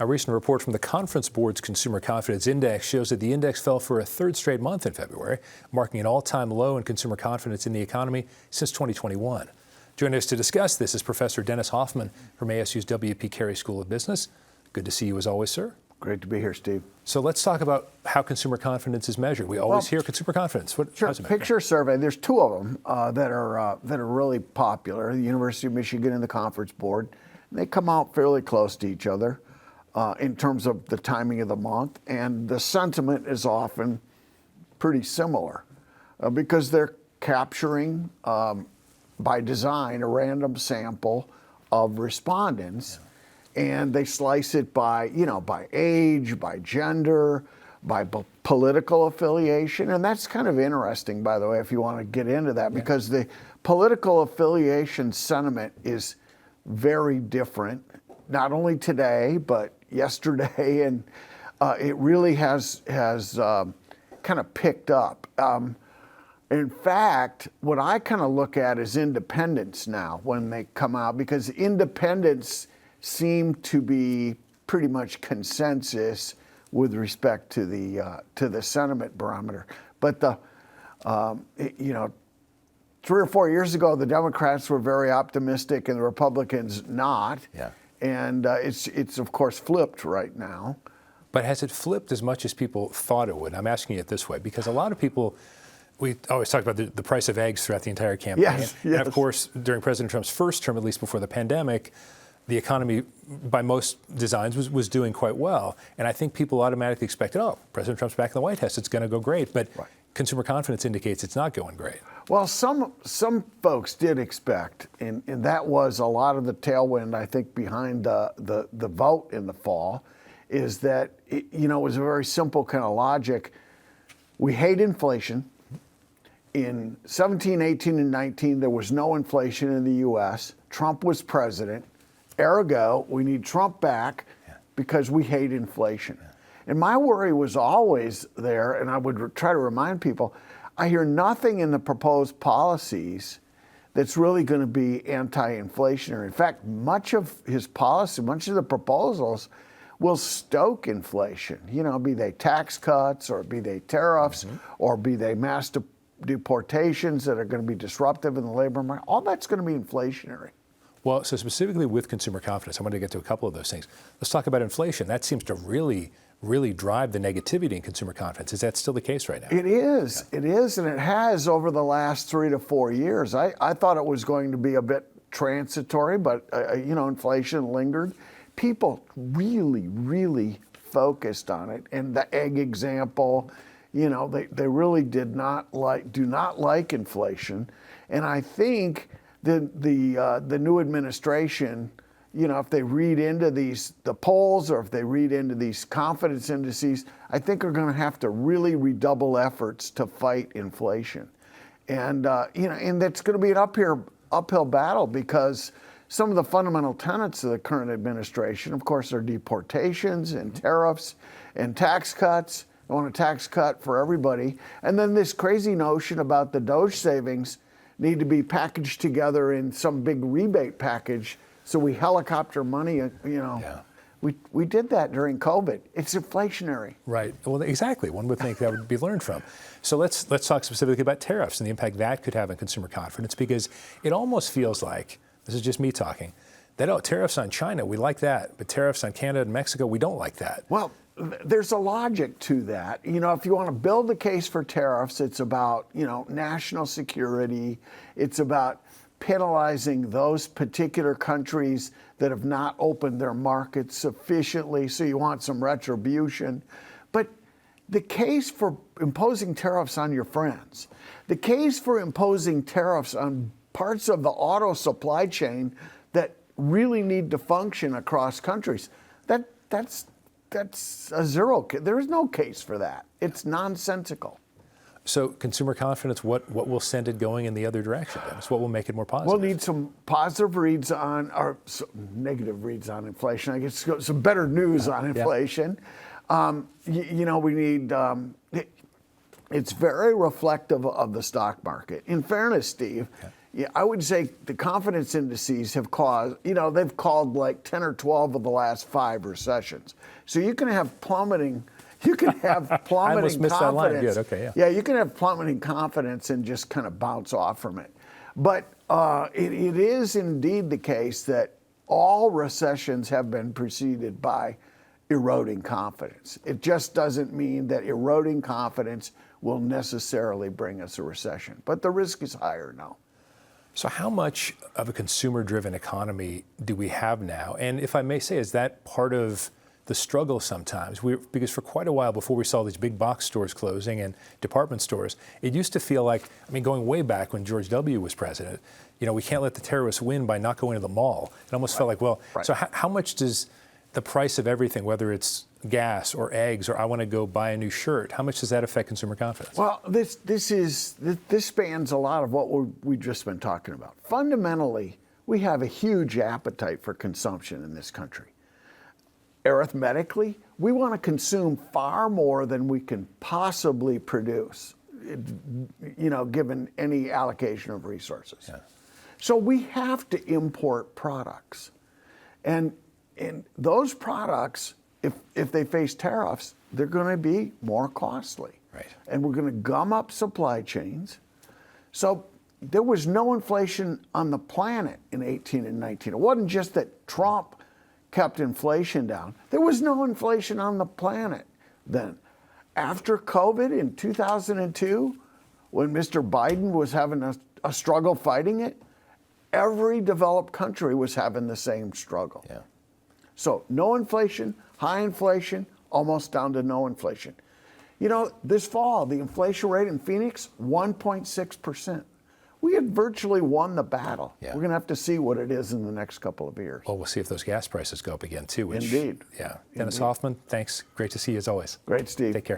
A recent report from the Conference Board's Consumer Confidence Index shows that the index fell for a third straight month in February, marking an all-time low in consumer confidence in the economy since 2021. Joining us to discuss this is Professor Dennis Hoffman from ASU's W.P. Carey School of Business. Good to see you as always, sir. Great to be here, Steve. So let's talk about how consumer confidence is measured. We always hear consumer confidence. Sure. Picture survey. There's two of them that are really popular. The University of Michigan and the Conference Board. They come out fairly close to each other in terms of the timing of the month, and the sentiment is often pretty similar because they're capturing by design a random sample of respondents. And they slice it by, by age, by gender, by political affiliation. And that's kind of interesting, by the way, if you want to get into that, because the political affiliation sentiment is very different, not only today, but yesterday. And it really has kind of picked up. In fact, what I kind of look at is independents now when they come out, because independents seem to be pretty much consensus with respect to the sentiment barometer. But 3 or 4 years ago, the Democrats were very optimistic and the Republicans not. Yeah. And it's of course flipped right now. But has it flipped as much as people thought it would? I'm asking it this way because a lot of people. We always talk about the price of eggs throughout the entire campaign. Yes. And of course, during President Trump's first term, at least before the pandemic, the economy, by most designs, was doing quite well. And I think people automatically expected, President Trump's back in the White House, it's going to go great. But consumer confidence indicates it's not going great. Well, some folks did expect, and that was a lot of the tailwind, I think, behind the vote in the fall, is that, it was a very simple kind of logic. We hate inflation. In 17, 18, and 19, there was no inflation in the U.S. Trump was president. Ergo, we need Trump back because we hate inflation. And my worry was always there, and I would try to remind people, I hear nothing in the proposed policies that's really going to be anti-inflationary. In fact, much of his policy, much of the proposals will stoke inflation, be they tax cuts or be they tariffs or be they mass deportations that are going to be disruptive in the labor market. All that's going to be inflationary. Well, so specifically with consumer confidence, I want to get to a couple of those things. Let's talk about inflation. That seems to really drive the negativity in consumer confidence. Is that still the case right now? It is. Yeah. It is, and it has over the last 3 to 4 years. I thought it was going to be a bit transitory, but, inflation lingered. People really focused on it. And the egg example, they really do not like inflation. And I think the new administration, if they read into the polls or if they read into these confidence indices, I think are going to have to really redouble efforts to fight inflation. And and that's going to be an uphill battle because some of the fundamental tenets of the current administration, of course, are deportations and tariffs and tax cuts. They want a tax cut for everybody. And then this crazy notion about the DOGE savings need to be packaged together in some big rebate package. So we helicopter money, We did that during COVID. It's inflationary. Right. Well, exactly. One would think that would be learned from. So let's talk specifically about tariffs and the impact that could have on consumer confidence, because it almost feels like, this is just me talking, that tariffs on China, we like that, but tariffs on Canada and Mexico, we don't like that. Well, there's a logic to that. If you want to build a case for tariffs, it's about, national security. It's about penalizing those particular countries that have not opened their markets sufficiently, so you want some retribution. But the case for imposing tariffs on your friends, the case for imposing tariffs on parts of the auto supply chain that really need to function across countries, that's a zero. There is no case for that. It's nonsensical. So consumer confidence, what will send it going in the other direction? Dennis? What will make it more positive? We'll need some positive reads on, or some negative reads on inflation. I guess some better news on inflation. We need, it's very reflective of the stock market. In fairness, Steve, Yeah, I would say the confidence indices have caused, they've called like 10 or 12 of the last 5 recessions. So you can have plummeting. You can have plummeting I almost missed that line. confidence. Good. Okay. Yeah. Yeah, you can have plummeting confidence and just kind of bounce off from it. But it is indeed the case that all recessions have been preceded by eroding confidence. It just doesn't mean that eroding confidence will necessarily bring us a recession. But the risk is higher now. So how much of a consumer-driven economy do we have now? And if I may say, is that part of the struggle sometimes? Because for quite a while before we saw these big box stores closing and department stores, it used to feel like, going way back when George W. was president, we can't let the terrorists win by not going to the mall. It almost felt like, so how much does the price of everything, whether it's gas or eggs or I want to go buy a new shirt, how much does that affect consumer confidence? Well, this spans a lot of what we've just been talking about. Fundamentally, we have a huge appetite for consumption in this country. Arithmetically, we want to consume far more than we can possibly produce, given any allocation of resources. Yeah. So we have to import products. And those products, if they face tariffs, they're going to be more costly. Right. And we're going to gum up supply chains. So there was no inflation on the planet in 18 and 19. It wasn't just that Trump kept inflation down. There was no inflation on the planet then. After COVID in 2002, when Mr. Biden was having a struggle fighting it, every developed country was having the same struggle. Yeah. So no inflation, high inflation, almost down to no inflation. This fall, the inflation rate in Phoenix, 1.6%. We had virtually won the battle. Yeah. We're going to have to see what it is in the next couple of years. Well, we'll see if those gas prices go up again, too. Indeed. Yeah. Dennis Hoffman, thanks. Great to see you as always. Great, Steve. Take care.